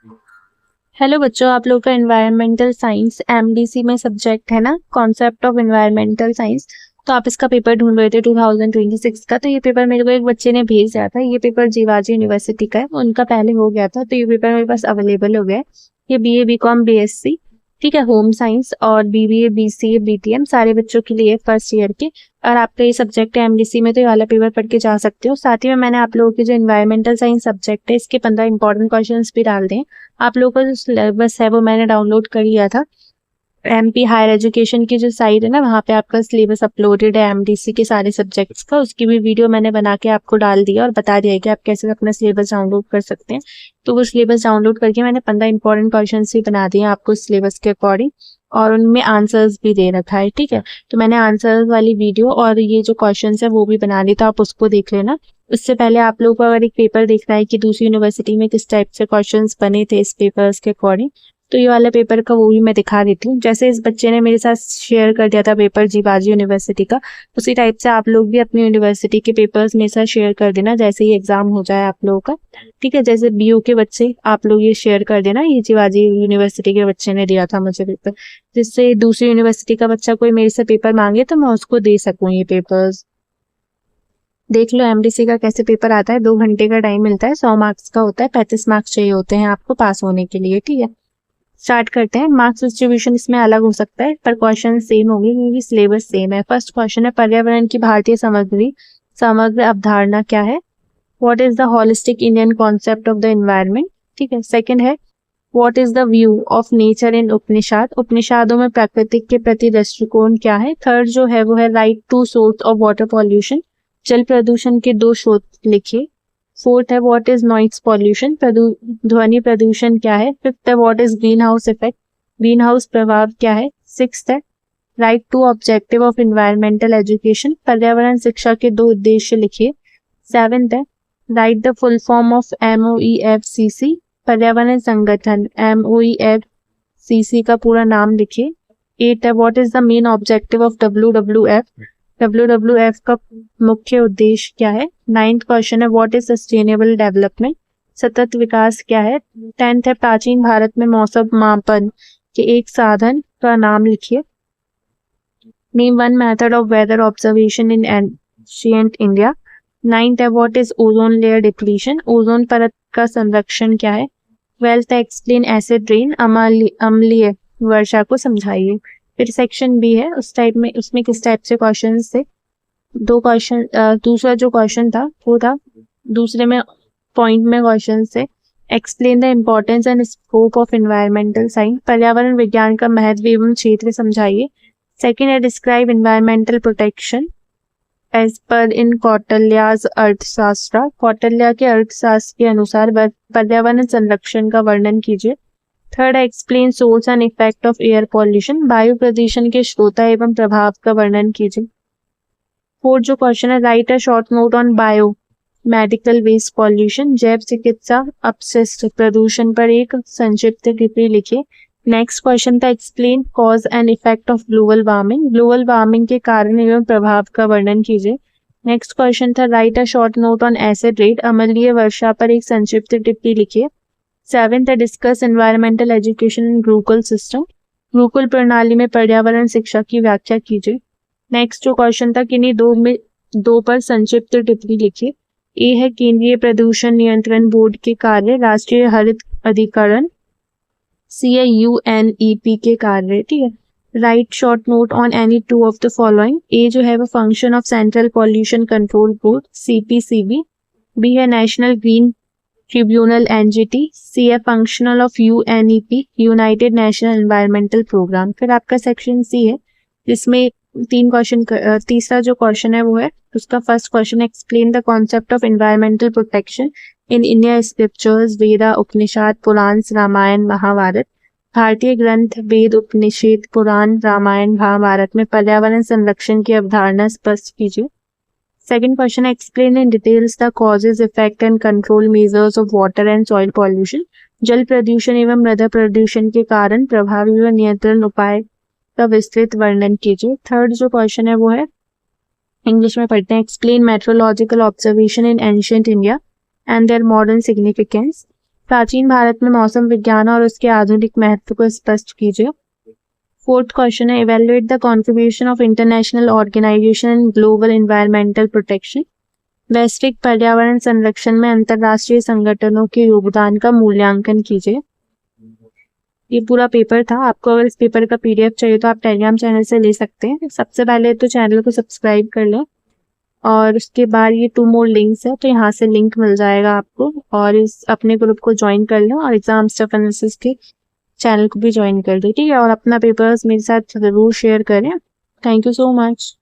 Hello बच्चों, आप लोग का एनवायरमेंटल साइंस एमडीसी में सब्जेक्ट है ना, कॉन्सेप्ट ऑफ एनवायरमेंटल साइंस। तो आप इसका पेपर ढूंढ रहे थे 2026 का। तो ये पेपर मेरे को एक बच्चे ने भेज दिया था। ये पेपर जीवाजी यूनिवर्सिटी का है, उनका पहले हो गया था, तो ये पेपर मेरे पास अवेलेबल हो गया है। ये बीए बीकॉम बीएससी, ठीक है, होम साइंस और बीबीए बीसीए बीटीएम सारे बच्चों के लिए फर्स्ट ईयर के। और आपका ये सब्जेक्ट है एमडीसी में, तो ये वाला पेपर पढ़ के जा सकते हो। साथ ही में मैंने आप लोगों के जो एनवायरमेंटल साइंस सब्जेक्ट है, इसके 15 इंपॉर्टेंट क्वेश्चन भी डाल दें। आप लोगों का जो सिलेबस है वो मैंने डाउनलोड कर लिया था। एमपी हायर एजुकेशन की जो साइट है ना, वहाँ पे आपका सिलेबस अपलोडेड है एमडीसी के सारे सब्जेक्ट्स का। उसकी भी वीडियो मैंने बना के आपको डाल दिया और बता दिया है कि आप कैसे अपना सिलेबस डाउनलोड कर सकते हैं। तो वो सिलेबस डाउनलोड करके मैंने 15 इंपॉर्टेंट क्वेश्चन भी बना दिए आपको सिलेबस के अकॉर्डिंग, और उनमें आंसर्स भी दे रखा है, ठीक है। तो मैंने आंसर्स वाली वीडियो और ये जो क्वेश्चन है वो भी बना दी, तो आप उसको देख लेना। उससे पहले आप लोगों को अगर एक पेपर देखना है कि दूसरी यूनिवर्सिटी में किस टाइप से क्वेश्चंस बने थे इस पेपर्स के अकॉर्डिंग, तो ये वाला पेपर का वो भी मैं दिखा देती हूँ। जैसे इस बच्चे ने मेरे साथ शेयर कर दिया था पेपर जीवाजी यूनिवर्सिटी का, उसी टाइप से आप लोग भी अपनी यूनिवर्सिटी के पेपर्स मेरे साथ शेयर कर देना जैसे ही एग्जाम हो जाए आप लोगों का, ठीक है। जैसे बीयू के बच्चे आप लोग ये शेयर कर देना, ये जीवाजी यूनिवर्सिटी के बच्चे ने दिया था मुझे पेपर, जिससे दूसरी यूनिवर्सिटी का बच्चा कोई मेरे से पेपर मांगे तो मैं उसको दे सकूँ ये पेपर्स। देख लो एमडीसी का कैसे पेपर आता है। 2 घंटे का टाइम मिलता है, 100 मार्क्स का होता है, 35 मार्क्स चाहिए होते हैं आपको पास होने के लिए, ठीक है। स्टार्ट करते हैं। मार्क्स डिस्ट्रीब्यूशन इसमें अलग हो सकता है पर क्वेश्चन सेम होंगे क्योंकि सिलेबस सेम है। फर्स्ट क्वेश्चन है, पर्यावरण की भारतीय समग्र अवधारणा क्या है? What is the holistic Indian concept of the environment, ठीक है। सेकंड है, what is the view of nature in Upanishad, उपनिषदों में प्राकृतिक के प्रति दृष्टिकोण क्या है? थर्ड जो है वो है, write two source of water pollution, जल प्रदूषण के 2 स्रोत लिखिए। फोर्थ है, व्हाट इज नॉइज पॉल्यूशन, ध्वनि प्रदूषण क्या है? फिफ्थ है, what is green house effect, green house प्रभाव क्या है? सिक्स्थ है, write two objective of environmental education, पर्यावरण शिक्षा के 2 उद्देश्य लिखिए। सेवेंथ है, write the full form of MOEFCC, पर्यावरण संगठन MOEFCC का पूरा नाम लिखिए। एट है, what is the main objective of WWF, WWF का मुख्य उद्देश्य क्या है? 9th क्वेश्चन है, व्हाट इज सस्टेनेबल डेवलपमेंट, सतत विकास क्या है? 10th है, प्राचीन भारत में मौसम मापन के एक साधन का नाम लिखिए। Name one method of weather observation in ancient India. 9th है, what is ozone layer depletion, ozone परत का संरक्षण क्या है? 12th है, एक्सप्लेन एसिड रेन, अम्लीय वर्षा को समझाइए। फिर सेक्शन बी है, उस टाइप में उसमें किस टाइप से क्वेश्चन थे? 2 क्वेश्चन, दूसरा जो क्वेश्चन था वो था, दूसरे में पॉइंट में क्वेश्चन से, explain the importance and scope of environmental science, पर्यावरण विज्ञान का महत्व एवं क्षेत्र समझाइए। सेकेंड है, describe environmental protection as per इन कौटिल्याज अर्थशास्त्र, कौटिल्य के अर्थशास्त्र के अनुसार पर्यावरण संरक्षण का वर्णन कीजिए। थर्ड है, explain source and effect of air pollution, वायु प्रदूषण के स्रोता एवं प्रभाव का वर्णन कीजिए। फोर्थ जो क्वेश्चन है, write a short note on bio medical waste pollution, जैव चिकित्सा अपशिष्ट प्रदूषण पर एक संक्षिप्त टिप्पणी लिखिए। नेक्स्ट क्वेश्चन था, explain cause and effect of global warming, global warming के कारण एवं प्रभाव का वर्णन कीजिए। नेक्स्ट क्वेश्चन था, write a short note on acid rain, अम्लीय वर्षा पर एक संक्षिप्त टिप्पणी लिखिए। 7th है, discuss environmental education in Gurukul system, Gurukul प्रणाली में पर्यावरण शिक्षा की व्याख्या कीजिए। नेक्स्ट जो क्वेश्चन था, किन्हीं दो पर संक्षिप्त टिप्पणी लिखिए। ए है, केंद्रीय प्रदूषण नियंत्रण बोर्ड के कार्य, राष्ट्रीय हरित अधिकरण। सी है, UNEP के कार्य, ठीक है। Write short note on any 2 of the following, A जो है वो function of central pollution control board CPCB, B है national green tribunal NGT, C है functional of UNEP united national environmental programme. फिर आपका सेक्शन सी है जिसमें 3 question, तीसरा जो क्वेश्चन है वो है उसका first question, explain the concept of environmental protection in India scriptures, Veda Upanishad Purana Ramayana Mahabharata, भारतीय ग्रंथ वेद उपनिषद पुराण रामायण महाभारत में पर्यावरण संरक्षण की अवधारणा स्पष्ट कीजिए। Second question, explain in details the causes effect and control measures of water and soil pollution, जल प्रदूषण एवं मृदा प्रदूषण के कारण प्रभावी व नियंत्रण उपाय का विस्तृत वर्णन कीजिए। थर्ड जो क्वेश्चन है वो है, इंग्लिश में पढ़ते हैं, explain meteorological observation in ancient India and their modern significance, प्राचीन भारत में मौसम विज्ञान और उसके आधुनिक महत्व को स्पष्ट कीजिए। फोर्थ क्वेश्चन है evaluate the contribution of international organisation in global environmental protection. वैश्विक पर्यावरण संरक्षण में अंतरराष्ट्रीय संगठनों के योगदान का मूल्यांकन कीजिए। ये पूरा पेपर था। आपको अगर इस पेपर का पीडीएफ चाहिए तो आप टेलीग्राम चैनल से ले सकते हैं। सबसे पहले तो चैनल को सब्सक्राइब कर लें और उसके बाद ये 2 मोर लिंक्स है, तो यहाँ से लिंक मिल जाएगा आपको और इस अपने ग्रुप को ज्वाइन कर लो और एग्जाम स्टफ एनालिसिस के चैनल को भी ज्वाइन कर दो, ठीक है। और अपना पेपर्स मेरे साथ ज़रूर शेयर करें। Thank you so much.